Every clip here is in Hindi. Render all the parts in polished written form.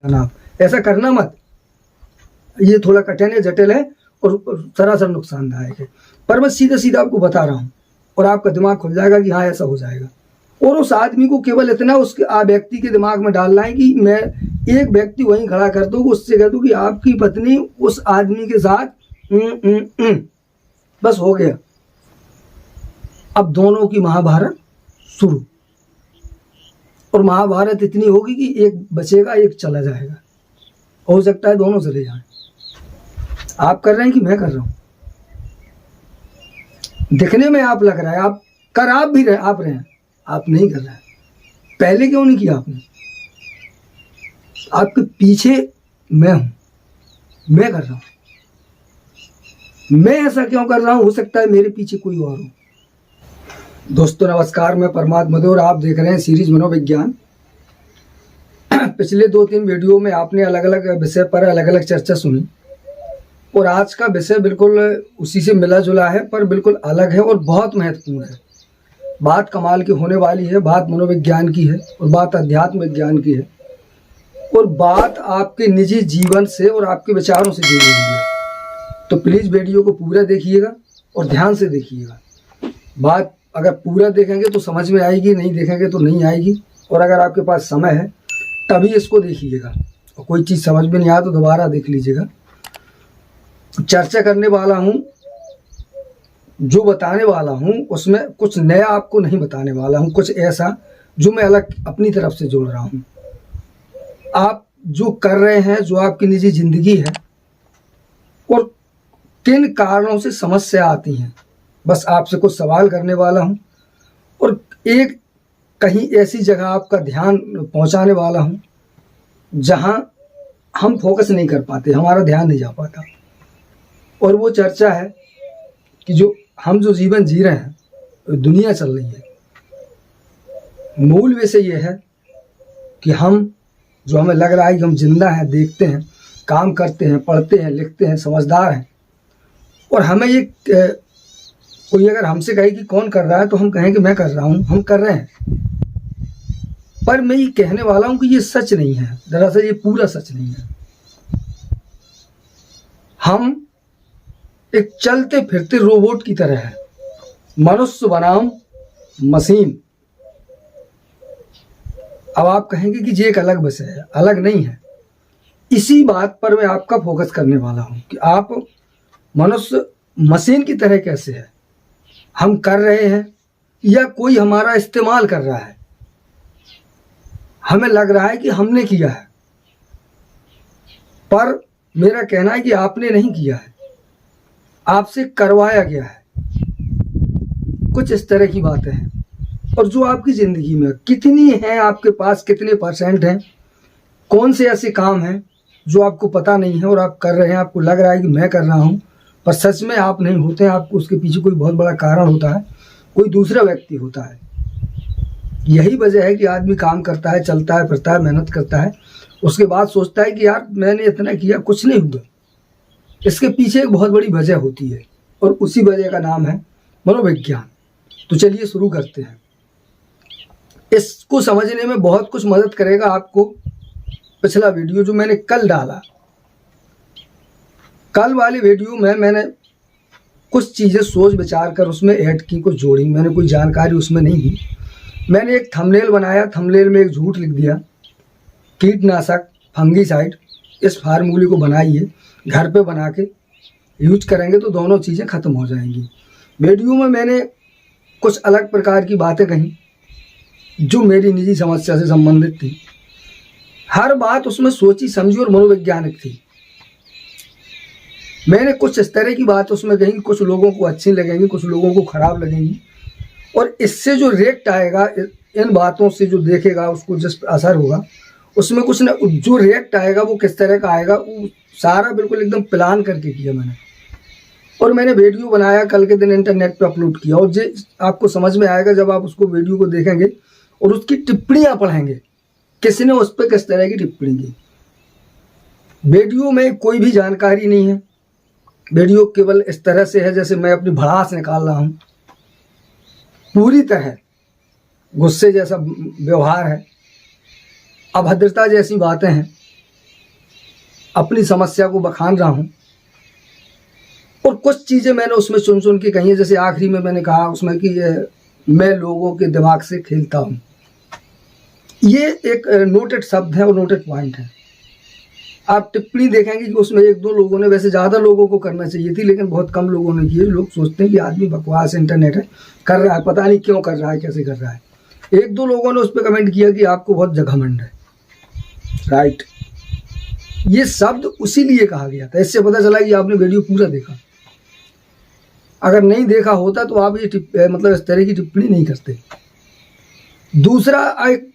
आप ऐसा करना मत। ये थोड़ा कठिन है, जटिल है और सरासर नुकसानदायक है, पर मैं सीधा सीधा आपको बता रहा हूँ और आपका दिमाग खुल जाएगा कि हाँ ऐसा हो जाएगा। और उस आदमी को केवल इतना उसके व्यक्ति के दिमाग में डालना है कि मैं एक व्यक्ति वहीं खड़ा कर दूँ, उससे कह दूँ कि आपकी पत्नी उस आदमी के साथ बस हो गया। अब दोनों की महाभारत शुरू, और महाभारत इतनी होगी कि एक बचेगा एक चला जाएगा, हो सकता है दोनों चले जाएं। आप कर रहे हैं कि मैं कर रहा हूं? दिखने में आप लग रहा है आप कर आप भी रहे आप रहे हैं, आप नहीं कर रहे हैं। पहले क्यों नहीं किया आपने? आपके पीछे मैं हूं, मैं कर रहा हूं। मैं ऐसा क्यों कर रहा हूं? हो सकता है मेरे पीछे कोई और हो। दोस्तों नमस्कार, मैं परमात्मा मधु और आप देख रहे हैं सीरीज मनोविज्ञान। पिछले 2-3 वीडियो में आपने अलग अलग विषय पर अलग अलग चर्चा सुनी, और आज का विषय बिल्कुल उसी से मिला जुला है पर बिल्कुल अलग है और बहुत महत्वपूर्ण है। बात कमाल की होने वाली है, बात मनोविज्ञान की है और बात अध्यात्म विज्ञान की है, और बात आपके निजी जीवन से और आपके विचारों से जुड़ी हुई है। तो प्लीज़ वीडियो को पूरा देखिएगा और ध्यान से देखिएगा। बात अगर पूरा देखेंगे तो समझ में आएगी, नहीं देखेंगे तो नहीं आएगी। और अगर आपके पास समय है तभी इसको देखिएगा, और कोई चीज़ समझ में नहीं आया तो दोबारा देख लीजिएगा। चर्चा करने वाला हूँ, जो बताने वाला हूँ उसमें कुछ नया आपको नहीं बताने वाला हूँ, कुछ ऐसा जो मैं अलग अपनी तरफ से जोड़ रहा हूँ। आप जो कर रहे हैं, जो आपकी निजी जिंदगी है और किन कारणों से समस्या आती हैं, बस आपसे कुछ सवाल करने वाला हूँ और एक कहीं ऐसी जगह आपका ध्यान पहुँचाने वाला हूँ जहाँ हम फोकस नहीं कर पाते, हमारा ध्यान नहीं जा पाता। और वो चर्चा है कि जो जीवन जी रहे हैं, दुनिया चल रही है, मूल विषय ये है कि जो हमें लग रहा है कि हम जिंदा हैं, देखते हैं, काम करते हैं, पढ़ते हैं, लिखते हैं, समझदार हैं, और हमें ये कोई अगर हमसे कहे कि कौन कर रहा है तो हम कहें कि मैं कर रहा हूँ, हम कर रहे हैं। पर मैं ये कहने वाला हूँ कि ये सच नहीं है, दरअसल ये पूरा सच नहीं है। हम एक चलते फिरते रोबोट की तरह है, मनुष्य बनाम मशीन। अब आप कहेंगे कि ये एक अलग विषय है, अलग नहीं है। इसी बात पर मैं आपका फोकस करने वाला हूं कि आप मनुष्य मशीन की तरह कैसे है, हम कर रहे हैं या कोई हमारा इस्तेमाल कर रहा है। हमें लग रहा है कि हमने किया है, पर मेरा कहना है कि आपने नहीं किया है, आपसे करवाया गया है। कुछ इस तरह की बातें हैं। और जो आपकी ज़िंदगी में कितनी है, आपके पास कितने % हैं, कौन से ऐसे काम हैं जो आपको पता नहीं है और आप कर रहे हैं, आपको लग रहा है कि मैं कर रहा हूं, पर सच में आप नहीं होते हैं। आपको उसके पीछे कोई बहुत बड़ा कारण होता है, कोई दूसरा व्यक्ति होता है। यही वजह है कि आदमी काम करता है, चलता है, फिरता है, मेहनत करता है, उसके बाद सोचता है कि यार मैंने इतना किया, कुछ नहीं हुआ। इसके पीछे एक बहुत बड़ी वजह होती है, और उसी वजह का नाम है मनोविज्ञान। तो चलिए शुरू करते हैं। इसको समझने में बहुत कुछ मदद करेगा आपको पिछला वीडियो जो मैंने कल डाला। कल वाले वीडियो में मैंने कुछ चीज़ें सोच विचार कर उसमें ऐड की, कुछ जोड़ी। मैंने कोई जानकारी उसमें नहीं दी। मैंने एक थंबनेल बनाया, थंबनेल में एक झूठ लिख दिया, कीटनाशक फंगीसाइड, इस फार्मूले को बनाइए, घर पे बना के यूज करेंगे तो दोनों चीज़ें ख़त्म हो जाएंगी। वीडियो में मैंने कुछ अलग प्रकार की बातें कही जो मेरी निजी समस्या से संबंधित थी। हर बात उसमें सोची समझी और मनोवैज्ञानिक थी। मैंने कुछ इस तरह की बात उसमें कही, कुछ लोगों को अच्छी लगेंगी, कुछ लोगों को ख़राब लगेंगी, और इससे जो रिएक्ट आएगा, इन बातों से जो देखेगा उसको जिस असर होगा, उसमें कुछ न जो रिएक्ट आएगा वो किस तरह का आएगा, वो सारा बिल्कुल एकदम प्लान करके किया मैंने। और मैंने वीडियो बनाया, कल के दिन इंटरनेट पे अपलोड किया, और जो आपको समझ में आएगा जब आप उसको वीडियो को देखेंगे और उसकी टिप्पणियाँ पढ़ेंगे, किसी ने उस पर किस तरह की टिप्पणी की। वीडियो में कोई भी जानकारी नहीं है, वीडियो केवल इस तरह से है जैसे मैं अपनी भड़ास निकाल रहा हूँ। पूरी तरह गुस्से जैसा व्यवहार है, अभद्रता जैसी बातें हैं, अपनी समस्या को बखान रहा हूँ, और कुछ चीज़ें मैंने उसमें चुन चुन के कही है। जैसे आखिरी में मैंने कहा उसमें कि मैं लोगों के दिमाग से खेलता हूँ। ये एक नोटेड शब्द है और नोटेड पॉइंट है। आप टिप्पणी देखेंगे कि उसमें एक दो लोगों ने, वैसे ज़्यादा लोगों को करना चाहिए थी लेकिन बहुत कम लोगों ने की। लोग सोचते हैं कि आदमी बकवास इंटरनेट है, कर रहा है, पता नहीं क्यों कर रहा है, कैसे कर रहा है। एक दो लोगों ने उस पर कमेंट किया कि आपको बहुत जघमंड है। राइट, ये शब्द उसी लिए कहा गया था। इससे पता चला कि आपने वीडियो पूरा देखा। अगर नहीं देखा होता तो आप ये मतलब इस तरह की टिप्पणी नहीं करते। दूसरा, एक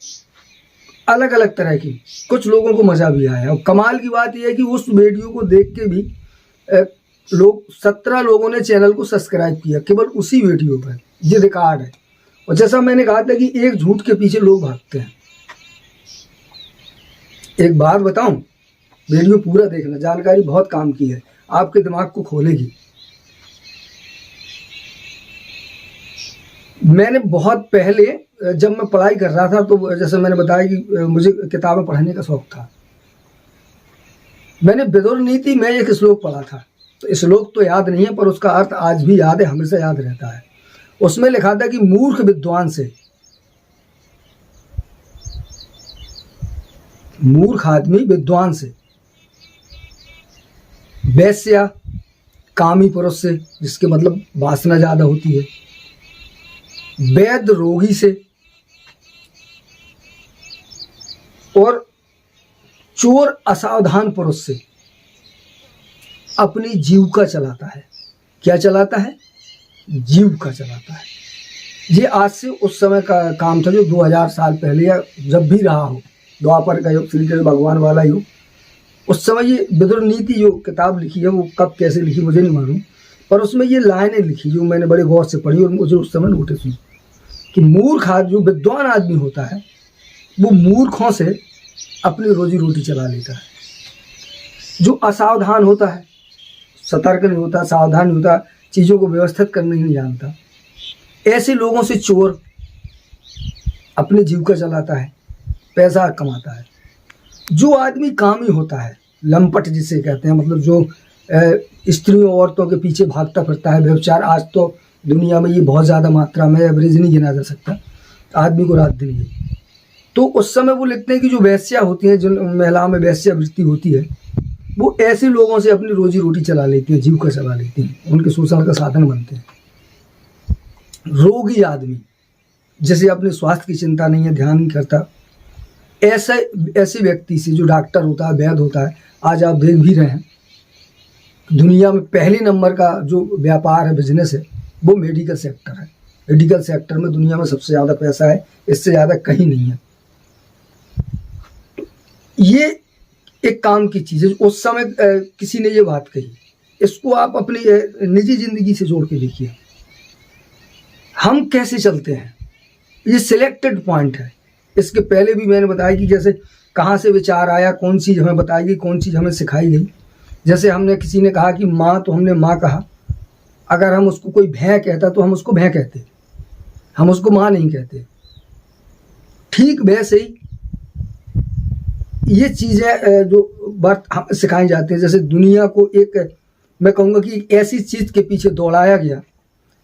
अलग अलग तरह की कुछ लोगों को मज़ा भी आया। और कमाल की बात यह है कि उस वीडियो को देख के भी लोग 17 लोगों ने चैनल को सब्सक्राइब किया केवल उसी वीडियो पर। ये रिकॉर्ड है। और जैसा मैंने कहा था कि एक झूठ के पीछे लोग भागते हैं। एक बात बताऊं, वीडियो पूरा देखना, जानकारी बहुत काम की है, आपके दिमाग को खोलेगी। मैंने बहुत पहले जब मैं पढ़ाई कर रहा था तो जैसे मैंने बताया कि मुझे किताबें पढ़ने का शौक था। मैंने विदुर नीति में एक श्लोक पढ़ा था। तो श्लोक तो याद नहीं है पर उसका अर्थ आज भी याद है, हमेशा याद रहता है। उसमें लिखा था कि मूर्ख विद्वान से, मूर्ख आदमी विद्वान से, वैश्या कामी पुरुष से, जिसके मतलब वासना ज्यादा होती है, वैद रोगी से, और चोर असावधान पुरुष से अपनी जीविका चलाता है। क्या चलाता है? जीविका चलाता है। ये आज से उस समय का काम था जो 2000 साल पहले या जब भी रहा हो, द्वापर का युग, श्री कृष्ण भगवान वाला युग, उस समय ये विदुर नीति जो किताब लिखी है वो कब कैसे लिखी मुझे नहीं मालूम, पर उसमें ये लाइनें लिखी जो मैंने बड़े गौर से पढ़ी और मुझे उस समय नोटिस हुई कि मूर्ख आदमी, जो विद्वान आदमी होता है, वो मूर्खों से अपनी रोजी रोटी चला लेता है। जो असावधान होता है, सतर्क नहीं होता, सावधान नहीं होता, चीज़ों को व्यवस्थित करने नहीं जानता, ऐसे लोगों से चोर अपनी जीविका चलाता है, पैसा कमाता है। जो आदमी कामी होता है, लंपट जिसे कहते हैं, मतलब जो स्त्रियों औरतों के पीछे भागता फिरता है, व्यभिचार, आज तो दुनिया में ये बहुत ज़्यादा मात्रा में, एवरेज नहीं गिना जा सकता, आदमी को रात दिन है। तो उस समय वो लिखते हैं कि जो वैश्या होती हैं, जिन महिलाओं में वैश्या वृत्ति होती है, वो ऐसे लोगों से अपनी रोजी रोटी चला लेती हैं, जीविका चला लेती हैं, उनके शोषण का साधन बनते हैं। रोगी आदमी, जैसे अपने स्वास्थ्य की चिंता नहीं है, ध्यान नहीं करता, ऐसे व्यक्ति से, जो डॉक्टर होता है, वैद्य होता है, आज आप देख भी रहे हैं दुनिया में पहले नंबर का जो व्यापार है, बिजनेस है, वो मेडिकल सेक्टर है। मेडिकल सेक्टर में दुनिया में सबसे ज़्यादा पैसा है, इससे ज़्यादा कहीं नहीं है। ये एक काम की चीज़ है। उस समय किसी ने ये बात कही, इसको आप अपनी निजी ज़िंदगी से जोड़ के देखिए। हम कैसे चलते हैं, ये सिलेक्टेड पॉइंट है। इसके पहले भी मैंने बताया कि जैसे कहाँ से विचार आया, कौन चीज़ हमें बताई गई, कौन चीज़ हमें सिखाई गई। जैसे हमने, किसी ने कहा कि माँ, तो हमने माँ कहा। अगर हम उसको कोई भैं कहता तो हम उसको भैं कहते, हम उसको माँ नहीं कहते। ठीक वैसे ही ये चीज़ें जो बात हम सिखाई जाती हैं, जैसे दुनिया को एक, मैं कहूँगा कि ऐसी चीज़ के पीछे दौड़ाया गया,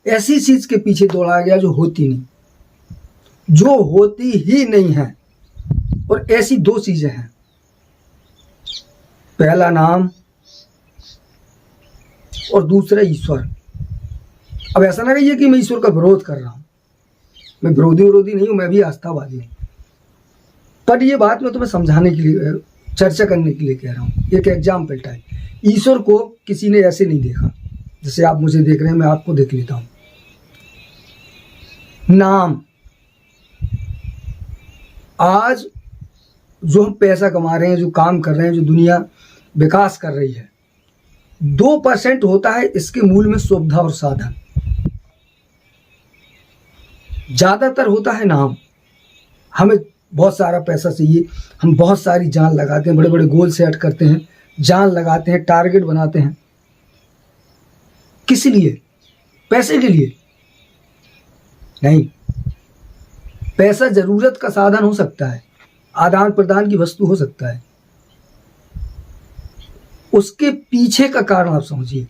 ऐसी चीज़ के पीछे दौड़ाया गया जो होती नहीं, जो होती ही नहीं है। और ऐसी दो चीज़ें हैं, पहला नाम और दूसरा ईश्वर। अब ऐसा ना कहिए कि मैं ईश्वर का विरोध कर रहा हूँ, मैं विरोधी नहीं हूँ, मैं भी आस्थावादी हूँ। पर ये बात मैं तुम्हें समझाने के लिए, चर्चा करने के लिए कह रहा हूँ। एक एग्जाम्पल टाइप, ईश्वर को किसी ने ऐसे नहीं देखा जैसे आप मुझे देख रहे हैं, मैं आपको देख लेता हूँ। नाम, आज जो हम पैसा कमा रहे हैं, जो काम कर रहे हैं, जो दुनिया विकास कर रही है, 2% होता है इसके मूल में सुविधा और साधन, ज्यादातर होता है नाम। हमें बहुत सारा पैसा चाहिए, हम बहुत सारी जान लगाते हैं, बड़े बड़े गोल सेट करते हैं, जान लगाते हैं, टारगेट बनाते हैं। किस लिए? पैसे के लिए नहीं। पैसा जरूरत का साधन हो सकता है, आदान प्रदान की वस्तु हो सकता है, उसके पीछे का कारण आप समझिए।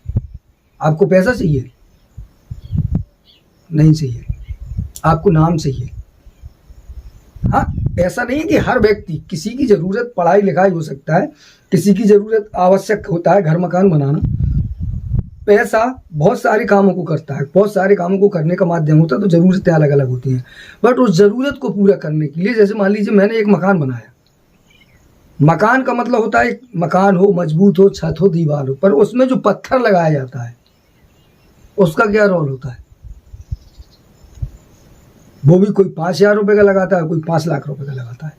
आपको पैसा चाहिए? नहीं चाहिए। आपको नाम चाहिए। हाँ, ऐसा नहीं है कि हर व्यक्ति, किसी की ज़रूरत पढ़ाई लिखाई हो सकता है, किसी की ज़रूरत आवश्यक होता है घर मकान बनाना। पैसा बहुत सारे कामों को करता है, बहुत सारे कामों को करने का माध्यम होता है, तो ज़रूरतें अलग अलग होती हैं। बट उस ज़रूरत को पूरा करने के लिए, जैसे मान लीजिए मैंने एक मकान बनाया, मकान का मतलब होता है एक मकान हो, मजबूत हो, छत हो, दीवार हो, पर उसमें जो पत्थर लगाया जाता है उसका क्या रोल होता है? वो भी कोई 5,000 रुपये का लगाता है, कोई 5 लाख रुपए का लगाता है।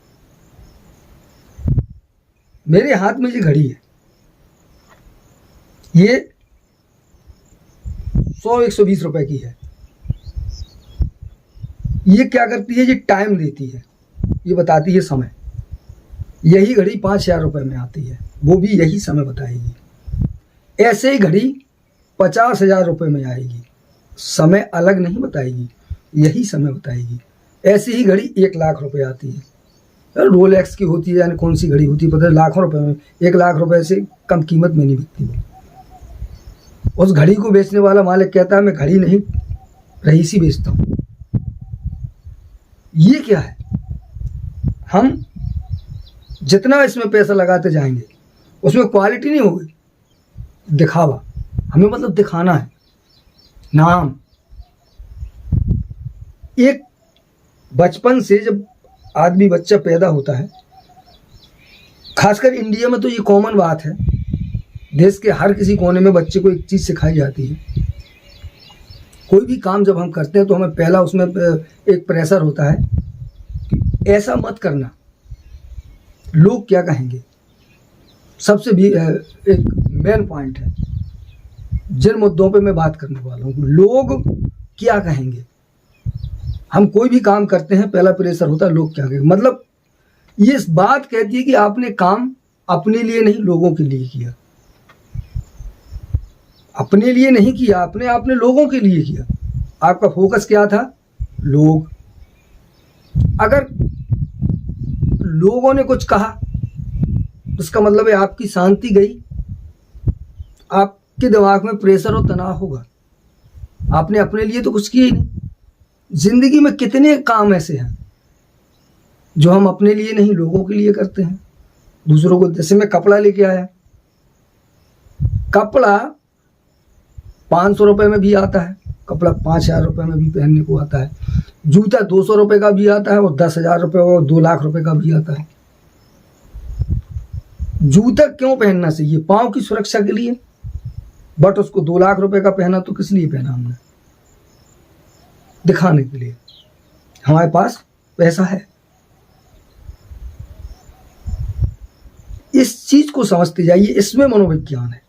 मेरे हाथ में ये घड़ी है, ये 100-120 रुपए की है। ये क्या करती है? ये टाइम देती है, ये बताती है समय। यही घड़ी 5,000 रुपये में आती है, वो भी यही समय बताएगी। ऐसे ही घड़ी 50,000 रुपये में आएगी, समय अलग नहीं बताएगी, यही समय बताएगी। ऐसी ही घड़ी 1 लाख रुपए आती है, रोलेक्स की होती है, यानी कौन सी घड़ी होती है पता है, लाखों रुपए में। 1 लाख रुपए से कम कीमत में नहीं बिकती वो। उस घड़ी को बेचने वाला मालिक कहता है मैं घड़ी नहीं, रईसी बेचता हूँ। ये क्या है? हम जितना इसमें पैसा लगाते जाएंगे उसमें क्वालिटी नहीं होगी, दिखावा। हमें मतलब दिखाना है, नाम। एक बचपन से जब आदमी बच्चा पैदा होता है, खासकर इंडिया में तो ये कॉमन बात है, देश के हर किसी कोने में बच्चे को एक चीज़ सिखाई जाती है। कोई भी काम जब हम करते हैं तो हमें पहला उसमें एक प्रेशर होता है कि ऐसा मत करना, लोग क्या कहेंगे। सबसे भी एक मेन पॉइंट है जिन मुद्दों पे मैं बात करने वाला हूँ, लोग क्या कहेंगे। हम कोई भी काम करते हैं, पहला प्रेशर होता है लोग क्या कहेंगे। मतलब ये इस बात कहती है कि आपने काम अपने लिए नहीं, लोगों के लिए किया। अपने लिए नहीं किया आपने लोगों के लिए किया। आपका फोकस क्या था? लोग। अगर लोगों ने कुछ कहा तो इसका मतलब है आपकी शांति गई, आपके दिमाग में प्रेशर और तनाव होगा। आपने अपने लिए तो कुछ किया ही नहीं। जिंदगी में कितने काम ऐसे हैं जो हम अपने लिए नहीं, लोगों के लिए करते हैं, दूसरों को। जैसे मैं कपड़ा लेके आया, कपड़ा 500 रुपये में भी आता है, कपड़ा 5,000 रुपये में भी पहनने को आता है, जूता 200 रुपये का भी आता है और 10,000 रुपये और 2 लाख रुपए का भी आता है। जूता क्यों पहनना चाहिए? पाँव की सुरक्षा के लिए। बट उसको 2 लाख रुपए का पहना तो किस लिए पहना हमने? दिखाने के लिए। हमारे पास पैसा है। इस चीज को समझते जाइए, इसमें मनोविज्ञान है।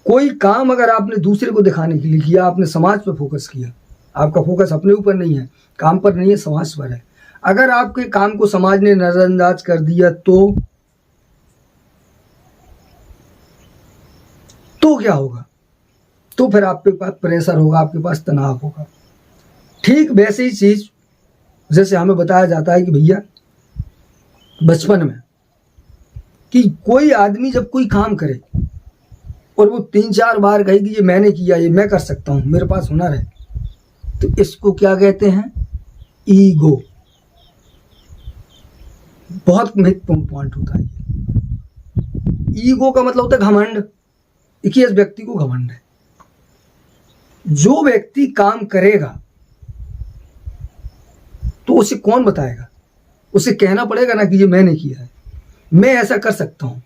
कोई काम अगर आपने दूसरे को दिखाने के लिए किया, आपने समाज पर फोकस किया, आपका फोकस अपने ऊपर नहीं है, काम पर नहीं है, समाज पर है। अगर आपके काम को समाज ने नजरअंदाज कर दिया तो क्या होगा? तो फिर आपके पास प्रेशर होगा, आपके पास तनाव होगा। ठीक वैसे ही चीज जैसे हमें बताया जाता है कि भैया बचपन में कि कोई आदमी जब कोई काम करे और वो 3-4 बार कहे कि ये मैंने किया, ये मैं कर सकता हूं, मेरे पास हुनर है, तो इसको क्या कहते हैं? ईगो। बहुत महत्वपूर्ण पॉइंट होता है ये। ईगो का मतलब होता है घमंड। देखिए, इस व्यक्ति को घमंड है। जो व्यक्ति काम करेगा तो उसे कौन बताएगा? उसे कहना पड़ेगा ना कि ये मैंने किया है, मैं ऐसा कर सकता हूं।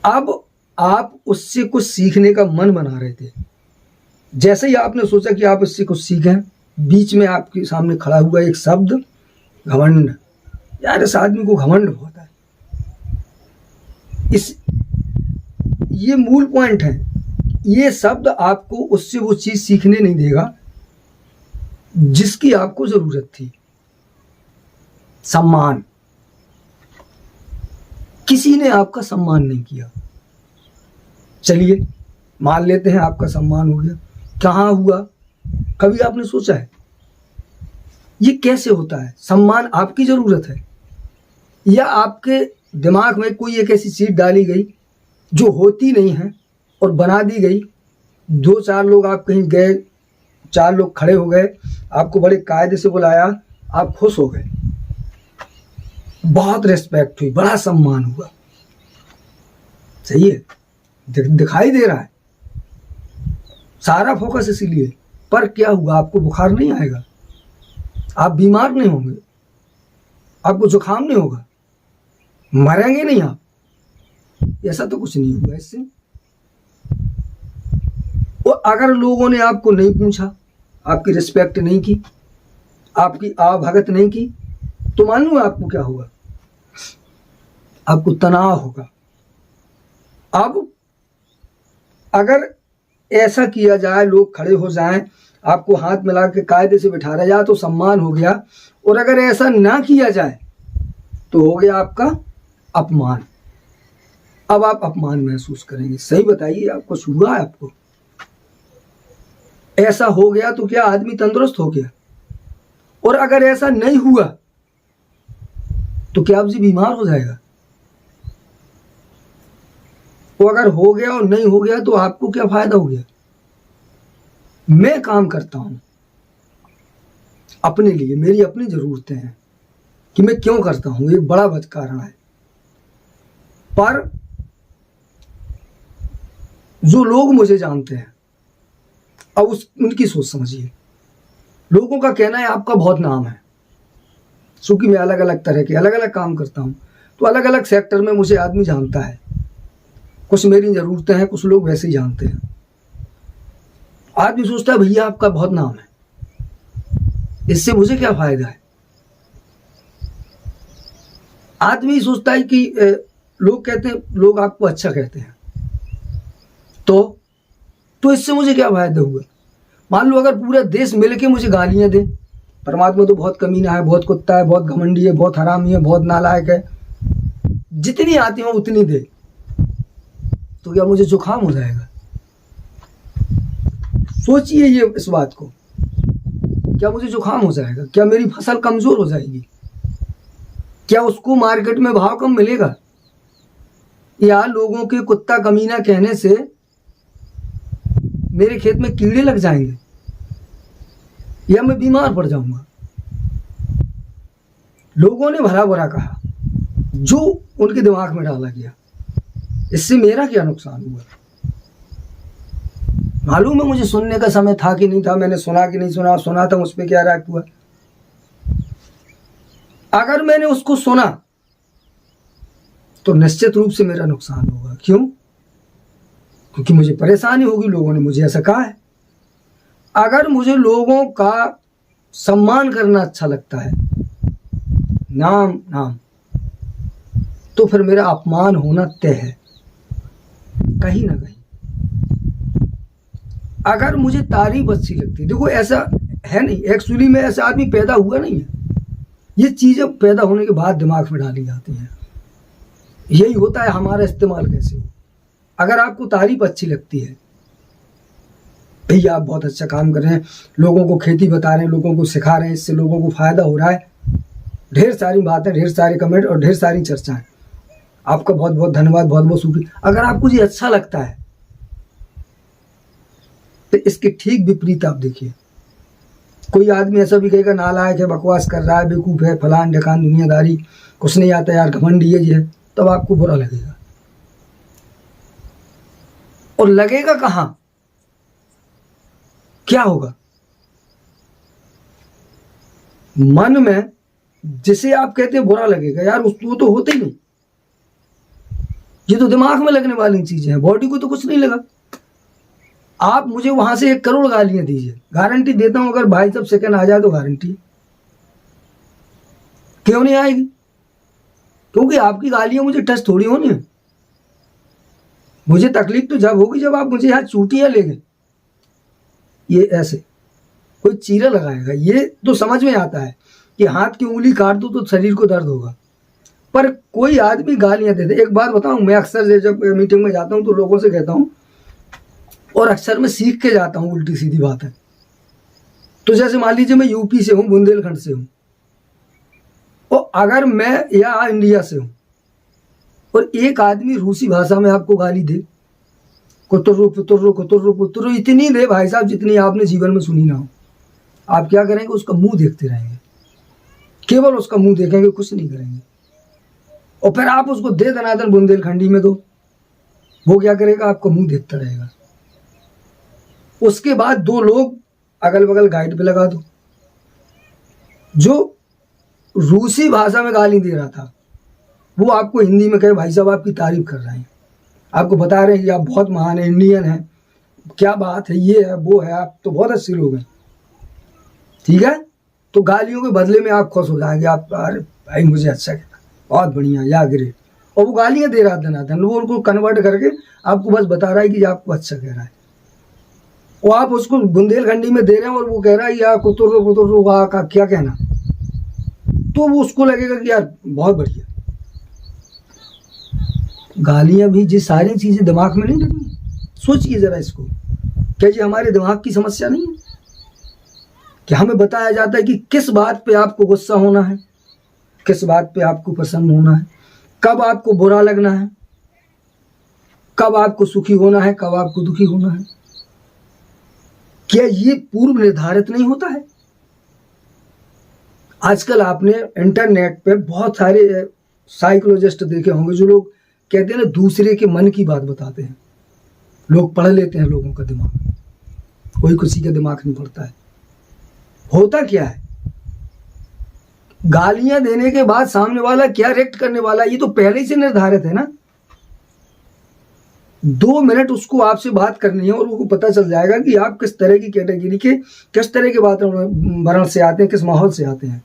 अब आप उससे कुछ सीखने का मन बना रहे थे, जैसे ही आपने सोचा कि आप इससे कुछ सीखें, बीच में आपके सामने खड़ा हुआ एक शब्द घमंड। यार, इस आदमी को घमंड बहुत है। ये मूल पॉइंट है। ये शब्द आपको उससे वो चीज सीखने नहीं देगा जिसकी आपको जरूरत थी। सम्मान। किसी ने आपका सम्मान नहीं किया। चलिए मान लेते हैं आपका सम्मान हो गया, कहाँ हुआ? कभी आपने सोचा है ये कैसे होता है? सम्मान आपकी जरूरत है या आपके दिमाग में कोई एक ऐसी चीज डाली गई जो होती नहीं है और बना दी गई। 2-4 लोग, आप कहीं गए, 4 लोग खड़े हो गए, आपको बड़े कायदे से बुलाया, आप खुश हो गए, बहुत रिस्पेक्ट हुई, बड़ा सम्मान हुआ, सही है, दिखाई दे रहा है, सारा फोकस इसीलिए। पर क्या हुआ, आपको बुखार नहीं आएगा, आप बीमार नहीं होंगे, आपको जुकाम नहीं होगा, मरेंगे नहीं आप, ऐसा तो कुछ नहीं हुआ इससे। और अगर लोगों ने आपको नहीं पूछा, आपकी रिस्पेक्ट नहीं की, आपकी आवभगत नहीं की, तो मालूम है आपको क्या होगा, आपको तनाव होगा। अब अगर ऐसा किया जाए, लोग खड़े हो जाएं, आपको हाथ मिला के कायदे से बिठाया जाए तो सम्मान हो गया, और अगर ऐसा ना किया जाए तो हो गया आपका अपमान। अब आप अपमान महसूस करेंगे। सही बताइए, आपको हुआ है, आपको ऐसा हो गया तो क्या आदमी तंदुरुस्त हो गया? और अगर ऐसा नहीं हुआ तो क्या आप जी बीमार हो जाएगा? तो अगर हो गया और नहीं हो गया तो आपको क्या फायदा हो गया? मैं काम करता हूं अपने लिए, मेरी अपनी जरूरतें हैं कि मैं क्यों करता हूं, एक बड़ा कारण है। पर जो लोग मुझे जानते हैं, अब उनकी सोच समझिए। लोगों का कहना है आपका बहुत नाम है, क्योंकि मैं अलग अलग तरह के अलग अलग काम करता हूं, तो अलग अलग सेक्टर में मुझे आदमी जानता है। कुछ मेरी जरूरतें हैं, कुछ लोग वैसे ही जानते हैं। आदमी सोचता है भैया आपका बहुत नाम है, इससे मुझे क्या फायदा है। आदमी सोचता है कि लोग कहते हैं, लोग आपको अच्छा कहते हैं, तो इससे मुझे क्या फायदा हुआ। मान लो अगर पूरा देश मिलके मुझे गालियां दे, परमात्मा तो बहुत कमीना है, बहुत कुत्ता है, बहुत घमंडी है, बहुत हरामी है, बहुत नालायक है, जितनी आती हो उतनी दे, तो क्या मुझे जुकाम हो जाएगा? सोचिए ये इस बात को, क्या मुझे जुकाम हो जाएगा? क्या मेरी फसल कमजोर हो जाएगी? क्या उसको मार्केट में भाव कम मिलेगा? या लोगों के कुत्ता कमीना कहने से मेरे खेत में कीड़े लग जाएंगे, या मैं बीमार पड़ जाऊंगा? लोगों ने भला बुरा कहा, जो उनके दिमाग में डाला गया, इससे मेरा क्या नुकसान हुआ? मालूम है मुझे सुनने का समय था कि नहीं था, मैंने सुना कि नहीं सुना, सुना था उस पर क्या राय हुआ। अगर मैंने उसको सुना तो निश्चित रूप से मेरा नुकसान होगा। क्यों? क्योंकि मुझे परेशानी होगी, लोगों ने मुझे ऐसा कहा है। अगर मुझे लोगों का सम्मान करना अच्छा लगता है, नाम, तो फिर मेरा अपमान होना तय है कहीं ना कहीं। अगर मुझे तारीफ अच्छी लगती, देखो ऐसा है नहीं, एक्चुअली में ऐसा आदमी पैदा हुआ नहीं है, ये चीजें पैदा होने के बाद दिमाग में डाली जाती हैं। यही होता है हमारा इस्तेमाल कैसे हो। अगर आपको तारीफ अच्छी लगती है, भैया आप बहुत अच्छा काम कर रहे हैं, लोगों को खेती बता रहे हैं, लोगों को सिखा रहे हैं, इससे लोगों को फायदा हो रहा है, ढेर सारी बातें, ढेर सारे कमेंट और ढेर सारी चर्चाएं, आपका बहुत बहुत धन्यवाद, बहुत बहुत शुक्रिया। अगर आपको ये अच्छा लगता है तो इसके ठीक विपरीत आप देखिए, कोई आदमी ऐसा भी कहेगा नालायक है, बकवास कर रहा है, बेवकूफ है, फलान ढकान, दुनियादारी, कुछ नहीं आता यार, घमंडी है, ये है, तब आपको बुरा लगेगा। और लगेगा कहां, क्या होगा? मन में जिसे आप कहते हैं बुरा लगेगा, यार उसको तो होते ही नहीं, ये तो दिमाग में लगने वाली चीजें हैं, बॉडी को तो कुछ नहीं लगा। आप मुझे वहां से 1 करोड़ गालियां दीजिए, गारंटी देता हूं अगर भाई साहब सेकंड आ जाए तो गारंटी। क्यों नहीं आएगी? क्योंकि आपकी गालियां मुझे टच थोड़ी होनी है। मुझे तकलीफ तो जब होगी जब आप मुझे यहाँ चूटियां ले गए, ये ऐसे कोई चीरा लगाएगा, ये तो समझ में आता है कि हाथ की उंगली काट दो तो शरीर को दर्द होगा, पर कोई आदमी गालियां देते। एक बात बताऊं, मैं अक्सर जब मीटिंग में जाता हूं तो लोगों से कहता हूं, और अक्सर मैं सीख के जाता हूं, उल्टी सीधी बात है। तो जैसे मान लीजिए मैं यूपी से हूं, बुंदेलखंड से हूं, और अगर मैं या इंडिया से हूं, और एक आदमी रूसी भाषा में आपको गाली दे, कुतुर्रु पुतुर्रु कुतुर्रु पुतुर्रु इतनी दे भाई साहब जितनी आपने जीवन में सुनी ना हो, आप क्या करेंगे? उसका मुंह देखते रहेंगे, केवल उसका मुंह देखेंगे, कुछ नहीं करेंगे। और फिर आप उसको दे दनादन बुंदेलखंडी में दो, वो क्या करेगा? आपका मुंह देखता रहेगा। उसके बाद 2 लोग अगल बगल गाइड पे लगा दो, जो रूसी भाषा में गाली दे रहा था वो आपको हिंदी में कहे भाई साहब आपकी तारीफ कर रहे हैं, आपको बता रहे हैं कि आप बहुत महान है, इंडियन है, क्या बात है, ये है वो है, आप तो बहुत अच्छे लोग हैं, ठीक है। तो गालियों के बदले में आप खुश हो जाएंगे, आप अरे भाई मुझे अच्छा कहना, बहुत बढ़िया, या ग्रेट। और वो गालियां दे रहा था धनाधन, वो उनको कन्वर्ट करके आपको बस बता रहा है कि आपको अच्छा कह रहा है। वो आप उसको बुंदेलखंडी में दे रहे हैं और वो कह रहा है या कुतुर्रु पुतुर्रु वाह का क्या कहना, तो वो उसको लगेगा कि यार बहुत बढ़िया। गालियां भी जिस सारी चीजें दिमाग में नहीं लगती, सोचिए जरा इसको, क्या ये हमारे दिमाग की समस्या नहीं है? कि हमें बताया जाता है कि किस बात पे आपको गुस्सा होना है, किस बात पे आपको प्रसन्न होना है, कब आपको बुरा लगना है, कब आपको सुखी होना है, कब आपको दुखी होना है। क्या ये पूर्व निर्धारित नहीं होता है? आजकल आपने इंटरनेट पे बहुत सारे साइकोलॉजिस्ट देखे होंगे जो लोग कहते हैं ना दूसरे के मन की बात बताते हैं। लोग पढ़ लेते हैं लोगों का दिमाग, कोई किसी का दिमाग नहीं पढ़ता है। होता क्या है? गालियां देने के बाद सामने वाला क्या रिएक्ट करने वाला है ये तो पहले ही से निर्धारित है ना। 2 मिनट उसको आपसे बात करनी है और उसको पता चल जाएगा कि आप किस तरह की कैटेगरी के, किस तरह के वातावरण से आते हैं, किस माहौल से आते हैं,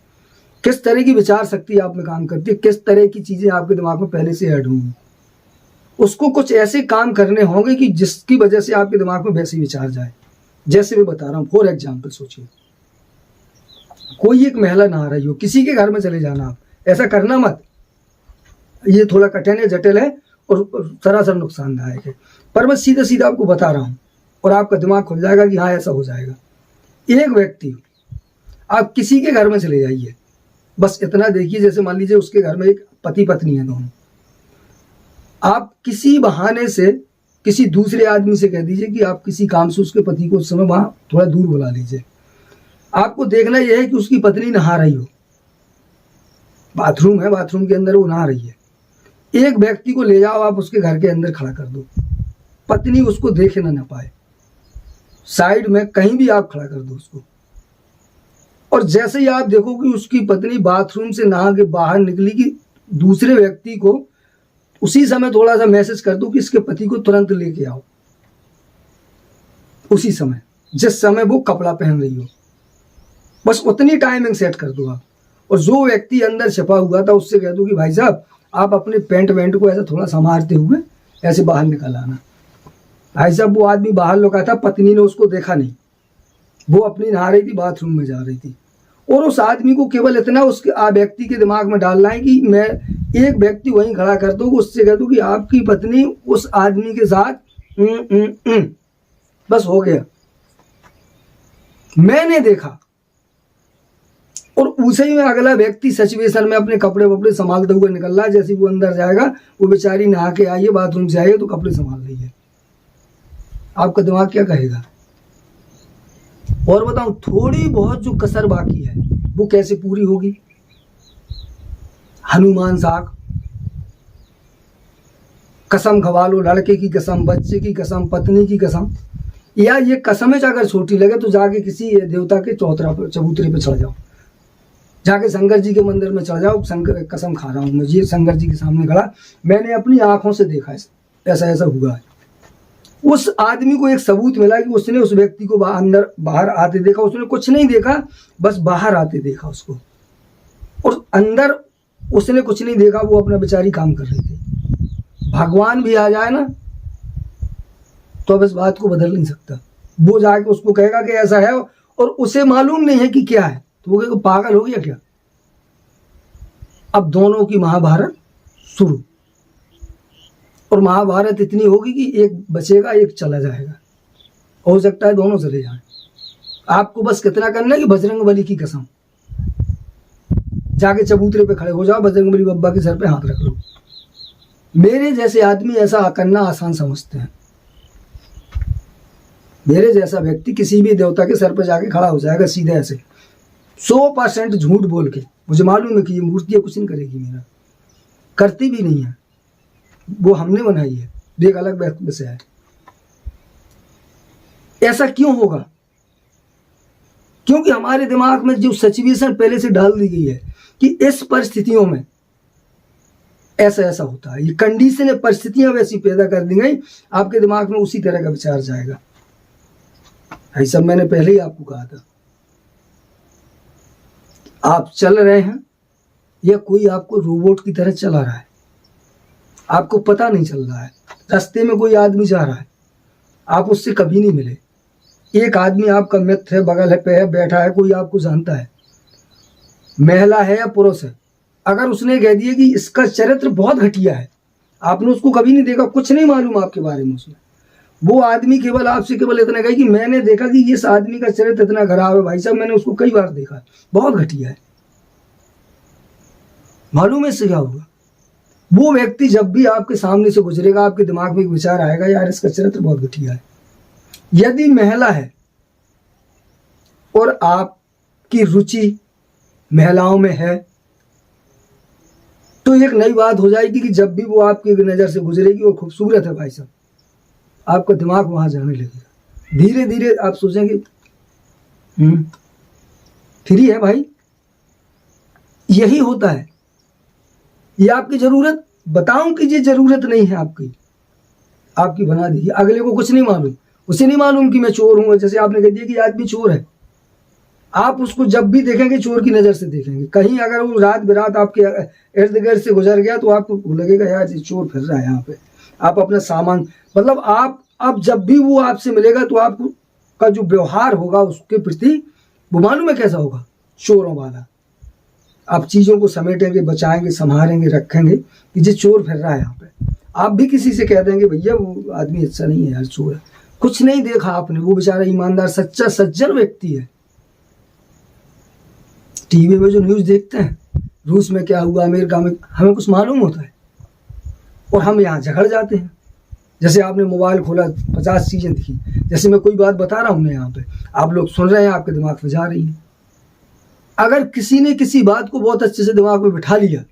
किस तरह की विचार शक्ति आप में काम करती है, किस तरह की चीजें आपके दिमाग में पहले से ऐड होंगी। उसको कुछ ऐसे काम करने होंगे कि जिसकी वजह से आपके दिमाग में वैसे विचार जाए। जैसे मैं बता रहा हूँ, फॉर एग्जाम्पल सोचिए, कोई एक महिला नहा रही हो, किसी के घर में चले जाना आप, ऐसा करना मत, ये थोड़ा कठिन है, जटिल है और सरासर नुकसानदायक है, पर मैं सीधा सीधा आपको बता रहा हूँ और आपका दिमाग खुल जाएगा कि हाँ ऐसा हो जाएगा। एक व्यक्ति, आप किसी के घर में चले जाइए, बस इतना देखिए, जैसे मान लीजिए उसके घर में एक पति पत्नी है दोनों, आप किसी बहाने से किसी दूसरे आदमी से कह दीजिए कि आप किसी काम से उसके पति को उस समय वहां थोड़ा दूर बुला लीजिए। आपको देखना यह है कि उसकी पत्नी नहा रही हो, बाथरूम है, बाथरूम के अंदर वो नहा रही है, एक व्यक्ति को ले जाओ, आप उसके घर के अंदर खड़ा कर दो, पत्नी उसको देखे ना पाए, साइड में कहीं भी आप खड़ा कर दो उसको, और जैसे ही आप देखो कि उसकी पत्नी बाथरूम से नहा के बाहर निकली कि दूसरे व्यक्ति को उसी समय थोड़ा सा मैसेज कर दो कि इसके पति को तुरंत लेके आओ, उसी समय जिस समय वो कपड़ा पहन रही हो, बस उतनी टाइमिंग सेट कर दो आप। और जो व्यक्ति अंदर छिपा हुआ था उससे कह दो कि भाई साहब आप अपने पेंट वेंट को ऐसा थोड़ा संभालते हुए ऐसे बाहर निकल आना। भाई साहब वो आदमी बाहर लुका था, पत्नी ने उसको देखा नहीं, वो अपनी नहा रही थी, बाथरूम में जा रही थी, और उस आदमी को केवल इतना उसके व्यक्ति के दिमाग में डालना है कि मैं एक व्यक्ति वहीं खड़ा कर दूँ, उससे कह दूँ कि आपकी पत्नी उस आदमी के साथ बस हो गया, मैंने देखा। और उसे ही में अगला व्यक्ति सिचुएशन में अपने कपड़े वपड़े संभालते हुए निकल रहा है, जैसे वो अंदर जाएगा, वो बेचारी नहा के आई है, बाथरूम से आई है तो कपड़े संभाल रही है। आपका दिमाग क्या कहेगा? और बताऊं, थोड़ी बहुत जो कसर बाकी है वो कैसे पूरी होगी? हनुमान साख, कसम खवा लो, लड़के की कसम, बच्चे की कसम, पत्नी की कसम, या ये कसमें अगर छोटी लगे तो जाके किसी देवता के चबूतरे पे चढ़ जाओ, जाके शंकर जी के मंदिर में चढ़ जाओ, शंकर कसम खा रहा हूँ मैं, ये शंकर जी के सामने खड़ा, मैंने अपनी आंखों से देखा ऐसा ऐसा हुआ है। उस आदमी को एक सबूत मिला कि उसने उस व्यक्ति को अंदर बाहर आते देखा, उसने कुछ नहीं देखा, बस बाहर आते देखा उसको, और अंदर उसने कुछ नहीं देखा, वो अपना बेचारी काम कर रही थी। भगवान भी आ जाए ना तो अब इस बात को बदल नहीं सकता, वो जाके उसको कहेगा कि ऐसा है, और उसे मालूम नहीं है कि क्या है, तो वो कहेगा पागल हो गया क्या? अब दोनों की महाभारत शुरू, और महाभारत इतनी होगी कि एक बचेगा, एक चला जाएगा, हो सकता है दोनों चले जाएं। आपको बस कितना करना है कि बजरंगबली की कसम, जाके चबूतरे पे खड़े हो जाओ, बजरंगबली बब्बा के सर पे हाथ रख लो, मेरे जैसे आदमी ऐसा करना आसान समझते हैं। मेरे जैसा व्यक्ति किसी भी देवता के सर पर जाके खड़ा हो जाएगा सीधे ऐसे 100% झूठ बोल के। मुझे मालूम है कि ये मूर्तियां कुछ नहीं करेगी, मेरा करती भी नहीं है, वो हमने बनाई है, एक अलग विषय है। ऐसा क्यों होगा? क्योंकि हमारे दिमाग में जो सिचुएशन पहले से डाल दी गई है कि इस परिस्थितियों में ऐसा ऐसा होता है, ये कंडीशन है, परिस्थितियां वैसी पैदा कर दी गई, आपके दिमाग में उसी तरह का विचार जाएगा। ये सब मैंने पहले ही आपको कहा था। आप चल रहे हैं या कोई आपको रोबोट की तरह चला रहा है, आपको पता नहीं चल रहा है। रास्ते में कोई आदमी जा रहा है, आप उससे कभी नहीं मिले। एक आदमी आपका मित्र है, बगल है, पे है, बैठा है, कोई आपको जानता है, महिला है या पुरुष है, अगर उसने कह दिया कि इसका चरित्र बहुत घटिया है, आपने उसको कभी नहीं देखा, कुछ नहीं मालूम आपके बारे में उसमें, वो आदमी केवल आपसे केवल इतना कहे कि मैंने देखा कि इस आदमी का चरित्र इतना खराब है भाई साहब, मैंने उसको कई बार देखा, बहुत घटिया है। मालूम है इससे क्या होगा? वो व्यक्ति जब भी आपके सामने से गुजरेगा, आपके दिमाग में एक विचार आएगा, यार इसका चरित्र बहुत घटिया है। यदि महिला है और आपकी रुचि महिलाओं में है, तो एक नई बात हो जाएगी कि जब भी वो आपकी नजर से गुजरेगी वो खूबसूरत है भाई साहब, आपका दिमाग वहां जाने लगेगा। धीरे धीरे आप सोचेंगे फ्री है भाई, यही होता है। ये आपकी जरूरत, बताऊं कि ये जरूरत नहीं है आपकी, आपकी बना दी। अगले को कुछ नहीं मालूम, उसे नहीं मालूम कि मैं चोर हूं। जैसे आपने कह दिया कि आदमी चोर है, आप उसको जब भी देखेंगे चोर की नजर से देखेंगे। कहीं अगर वो रात बिरात आपके इर्द गिर्द से गुजर गया तो आपको लगेगा यार ये चोर फिर रहा है यहाँ पे। आप अपना सामान, मतलब आप अब जब भी वो आपसे मिलेगा तो आपको का जो व्यवहार होगा उसके प्रति वो मालूम है कैसा होगा, चोरों वाला। आप चीजों को समेटेंगे, बचाएंगे, संभालेंगे, रखेंगे कि ये चोर फिर रहा है यहाँ पे। आप भी किसी से कह देंगे भैया वो आदमी अच्छा नहीं है यार, चोर है, कुछ नहीं देखा आपने, वो बेचारा ईमानदार सच्चा सज्जन व्यक्ति है। टीवी में जो न्यूज देखते हैं रूस में क्या हुआ, अमेरिका में, हमें कुछ मालूम होता है और हम यहाँ झगड़ जाते हैं। जैसे आपने मोबाइल खोला 50 चीजें दिखी, जैसे मैं कोई बात बता रहा हूँ यहाँ पे, आप लोग सुन रहे हैं, आपके दिमाग में जा रही है। अगर किसी ने किसी बात को बहुत अच्छे से दिमाग में बिठा लिया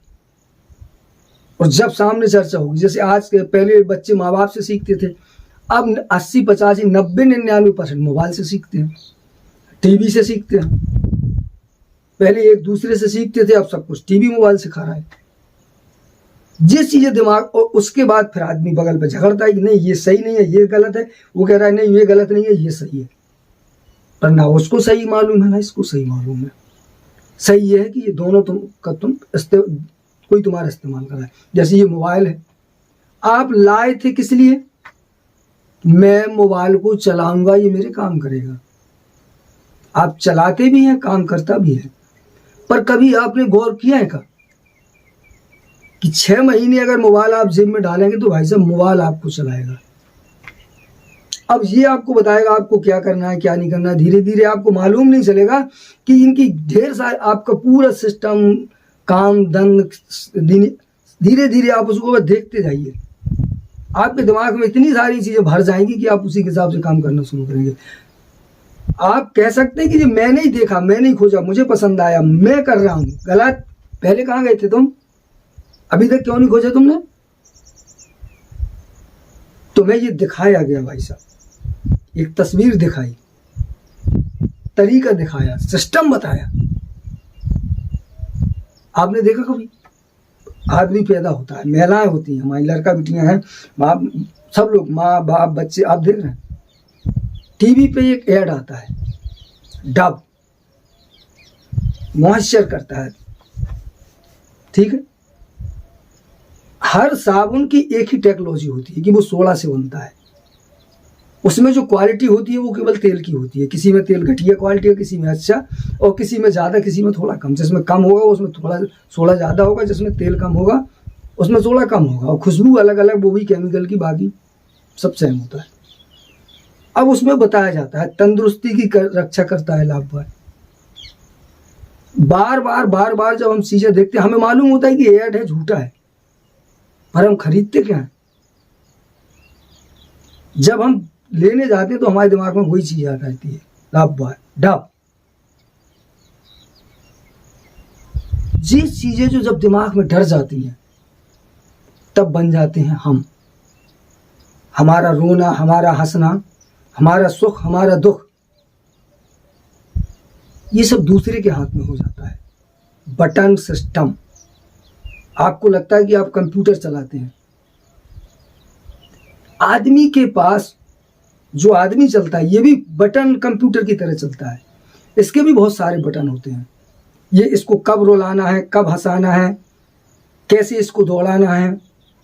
और जब सामने चर्चा होगी, जैसे आज के पहले बच्चे माँ बाप से सीखते थे, अब 80, 85, 90, 99% मोबाइल से सीखते हैं, टीवी से सीखते हैं। पहले एक दूसरे से सीखते थे, अब सब कुछ टीवी मोबाइल सिखा रहा है। जिस चीजें दिमाग, और उसके बाद फिर आदमी बगल पे झगड़ता है कि नहीं ये सही नहीं है, ये गलत है, वो कह रहा है नहीं ये गलत नहीं है, ये सही है। पर ना उसको सही मालूम है ना इसको सही मालूम है। सही ये है कि ये दोनों कोई तुम्हारा इस्तेमाल कर रहा है। जैसे ये मोबाइल है, आप लाए थे किस लिए? मैं मोबाइल को चलाऊंगा, ये मेरे काम करेगा। आप चलाते भी हैं, काम करता भी है, पर कभी आपने गौर किया है का कि 6 महीने अगर मोबाइल आप जेब में डालेंगे तो भाई साहब मोबाइल आपको चलाएगा। अब ये आपको बताएगा आपको क्या करना है क्या नहीं करना है। धीरे धीरे आपको मालूम नहीं चलेगा कि इनकी ढेर सारे आपका पूरा सिस्टम, काम धन, धीरे धीरे आप उसको देखते जाइए, आपके दिमाग में इतनी सारी चीजें भर जाएंगी कि आप उसी के हिसाब से काम करना शुरू करेंगे। आप कह सकते हैं कि मैंने ही देखा, मैंने ही खोजा, मुझे पसंद आया, मैं कर रहा हूं। गलत। पहले कहाँ गए थे तुम? अभी तक क्यों नहीं खोजा तुमने? तुम्हें ये दिखाया गया भाई साहब, एक तस्वीर दिखाई, तरीका दिखाया, सिस्टम बताया। आपने देखा कभी? आदमी पैदा होता है, महिलाएं होती हैं, हमारी लड़का बिटियां हैं, बाप, सब लोग, माँ बाप बच्चे, आप देख रहे हैं टीवी पे एक ऐड आता है, डब मॉइस्चर करता है, ठीक है। हर साबुन की एक ही टेक्नोलॉजी होती है कि वो सोडा से बनता है। उसमें जो क्वालिटी होती है वो केवल तेल की होती है। किसी में तेल घटिया क्वालिटी है, किसी में अच्छा, और किसी में ज़्यादा, किसी में थोड़ा कम। जिसमें कम होगा उसमें थोड़ा सोडा ज़्यादा होगा, जिसमें तेल कम होगा उसमें सोडा कम होगा, और खुशबू अलग अलग, वो भी केमिकल की, बाकी सब सेम होता है। अब उसमें बताया जाता है तंदुरुस्ती की रक्षा करता है, लाभदायक। बार बार जब हम चीजें देखते हैं हमें मालूम होता है कि ऐड है, झूठा है, पर हम खरीदते क्या हैं? जब हम लेने जाते हैं तो हमारे दिमाग में वही चीज आ जाती है, लाभ डब। ये चीजें जो जब दिमाग में डर जाती हैं तब बन जाते हैं हम। हमारा रोना, हमारा हंसना, हमारा सुख, हमारा दुख, ये सब दूसरे के हाथ में हो जाता है। Button system. आपको लगता है कि आप कंप्यूटर चलाते हैं। आदमी के पास जो आदमी चलता है ये भी बटन कंप्यूटर की तरह चलता है। इसके भी बहुत सारे बटन होते हैं। ये इसको कब रुलाना है, कब हंसाना है, कैसे इसको दौड़ाना है,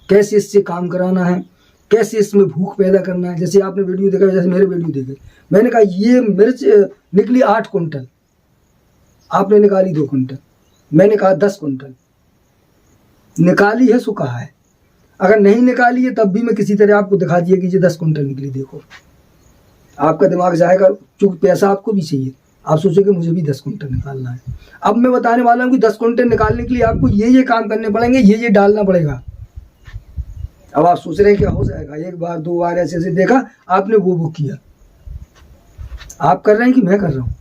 कैसे इससे काम कराना है, कैसे इसमें भूख पैदा करना है। जैसे आपने वीडियो देखा, जैसे मेरे वीडियो देखे, मैंने कहा ये मिर्च निकली 8 कुंटल, आपने निकाली 2 कुंटल, मैंने कहा 10 कुंटल निकाली है, सो कहा है। अगर नहीं निकाली है तब भी मैं किसी तरह आपको दिखा दिया कि ये 10 कुंटल निकली, देखो, आपका दिमाग जाएगा। चूंकि पैसा आपको भी चाहिए, आप सोचोगे मुझे भी 10 कुंटल निकालना है। अब मैं बताने वाला हूँ कि 10 कुंटल निकालने के लिए आपको ये काम करने पड़ेंगे, ये डालना पड़ेगा। अब आप सोच रहे हैं क्या हो जाएगा, 1 बार 2 बार ऐसे ऐसे देखा आपने, वो किया। आप कर रहे हैं कि मैं कर रहा हूं?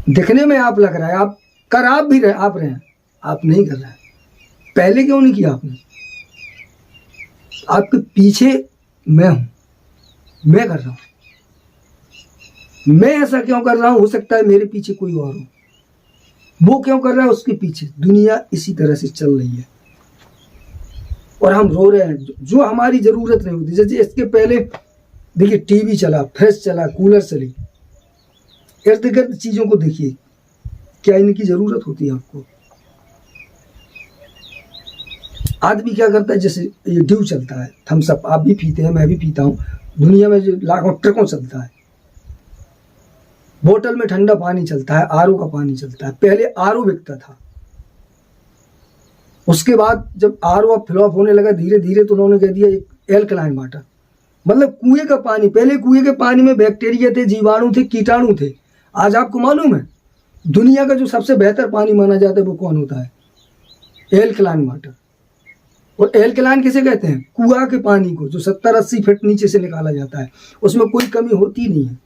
दिखने में आप लग रहा है आप भी रहे, आप रहे हैं, आप नहीं कर रहे हैं। पहले क्यों नहीं किया आपने? आपके पीछे मैं हूं, मैं कर रहा हूं। मैं ऐसा क्यों कर रहा हूं? हो सकता है मेरे पीछे कोई और हो, वो क्यों कर रहा है, उसके पीछे। दुनिया इसी तरह से चल रही है और हम रो रहे हैं जो हमारी जरूरत नहीं होती। जैसे इसके पहले देखिए टीवी चला, फ्रिज चला, कूलर चली, इर्द गिर्द चीजों को देखिए, क्या इनकी जरूरत होती है आपको? आदमी क्या करता है, जैसे ये ड्यू चलता है, थम्स अप, आप भी पीते हैं, मैं भी पीता हूँ, दुनिया में जो लाखों ट्रकों चलता है, बोतल में ठंडा पानी चलता है, आरओ का पानी चलता है। पहले आरओ बिकता था, उसके बाद जब आरओ फ्लॉप होने लगा धीरे धीरे, तो उन्होंने कह दिया एक एल्कलाइन वाटर, मतलब कुएं का पानी। पहले कुएं के पानी में बैक्टीरिया थे, जीवाणु थे, कीटाणु थे। आज आपको मालूम है दुनिया का जो सबसे बेहतर पानी माना जाता है वो कौन होता है? Alkaline water. और एल्कलाइन किसे कहते हैं? कुआं के पानी को, जो 70-80 फीट नीचे से निकाला जाता है, उसमें कोई कमी होती नहीं है।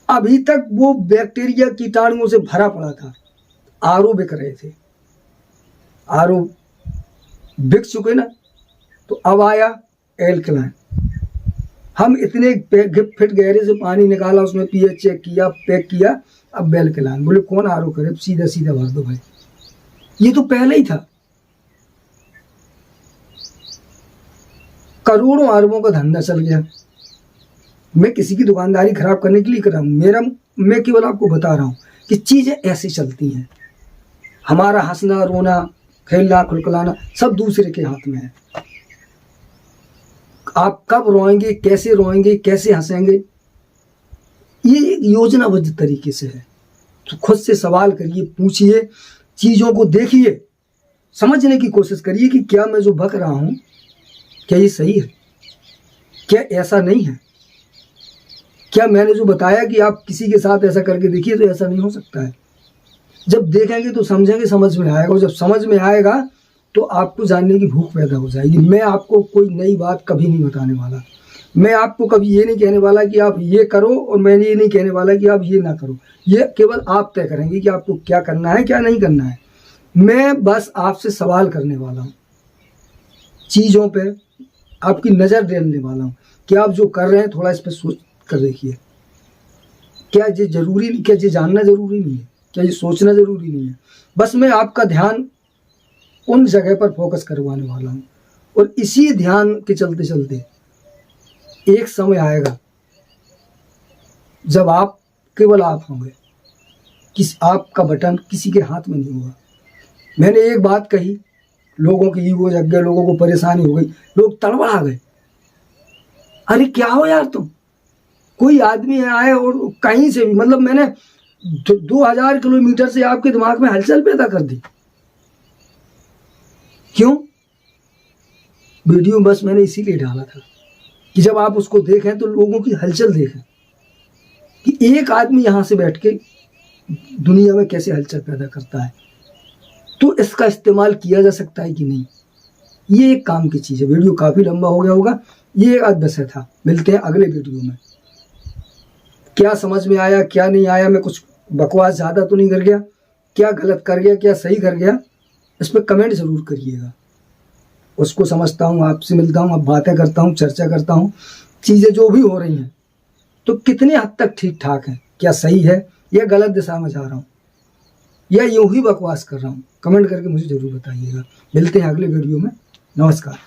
अभी तक वो बैक्टीरिया कीटाणुओं से भरा पड़ा था। आरओ बिक रहे थे, आरओ बिक चुके ना, तो अब आया एल्कलाइन। हम इतने फिट गहरे से पानी निकाला, उसमें पीएच चेक किया, पैक किया, अब एल्कलाइन। बोले कौन आरओ करे, सीधा सीधा भर दो भाई। ये तो पहले ही था। करोड़ों अरबों का धंधा चल गया। मैं किसी की दुकानदारी खराब करने के लिए कर रहा हूँ, मैं केवल आपको बता रहा हूँ कि चीजें ऐसी चलती हैं। हमारा हंसना, रोना, खेलना, खुलखुलाना सब दूसरे के हाथ में है। आप कब रोएंगे, कैसे हंसेंगे, ये एक योजनाबद्ध तरीके से है। तो खुद से सवाल करिए, पूछिए, चीजों को देखिए, समझने की कोशिश करिए कि क्या मैं जो बक रहा हूं क्या ये सही है, क्या ऐसा नहीं है। क्या मैंने जो बताया कि आप किसी के साथ ऐसा करके देखिए तो ऐसा नहीं हो सकता है। जब देखेंगे तो समझेंगे, समझ में आएगा, और जब समझ में आएगा तो आपको जानने की भूख पैदा हो जाएगी। मैं आपको कोई नई बात कभी नहीं बताने वाला। मैं आपको कभी ये नहीं कहने वाला कि आप ये करो, और मैं ये नहीं कहने वाला कि आप ये ना करो। ये केवल आप तय करेंगे कि आपको क्या करना है, क्या नहीं करना है। मैं बस आपसे सवाल करने वाला हूँ, चीज़ों पे आपकी नज़र डालने वाला हूँ कि आप जो कर रहे हैं थोड़ा इस पर सोच कर देखिए। क्या ये जरूरी नहीं, क्या ये जानना जरूरी नहीं है, क्या ये सोचना जरूरी नहीं है। बस मैं आपका ध्यान उन जगह पर फोकस करवाने वाला हूँ, और इसी ध्यान के चलते चलते एक समय आएगा जब आप केवल आप होंगे, आपका बटन किसी के हाथ में नहीं होगा। मैंने एक बात कही, लोगों की ईगो जग गए, लोगों को परेशानी हो गई, लोग तड़बड़ा गए। अरे क्या हो यार तुम, कोई आदमी आए और कहीं से भी, मतलब मैंने 2000 किलोमीटर से आपके दिमाग में हलचल पैदा कर दी। क्यों? वीडियो बस मैंने इसीलिए डाला था कि जब आप उसको देखें तो लोगों की हलचल देखें कि एक आदमी यहां से बैठ के दुनिया में कैसे हलचल पैदा करता है। तो इसका इस्तेमाल किया जा सकता है कि नहीं, ये एक काम की चीज़ है। वीडियो काफ़ी लंबा हो गया होगा, ये एक आध विषय था। मिलते हैं अगले वीडियो में। क्या समझ में आया क्या नहीं आया, मैं कुछ बकवास ज़्यादा तो नहीं कर गया, क्या गलत कर गया क्या सही कर गया, इस पर कमेंट ज़रूर करिएगा। उसको समझता हूँ, आपसे मिलता हूँ, अब बातें करता हूँ, चर्चा करता हूँ, चीज़ें जो भी हो रही हैं तो कितने हद तक ठीक ठाक है, क्या सही है या गलत दिशा में जा रहा हूँ या यूं ही बकवास कर रहा हूँ, कमेंट करके मुझे ज़रूर बताइएगा। मिलते हैं अगले वीडियो में। नमस्कार।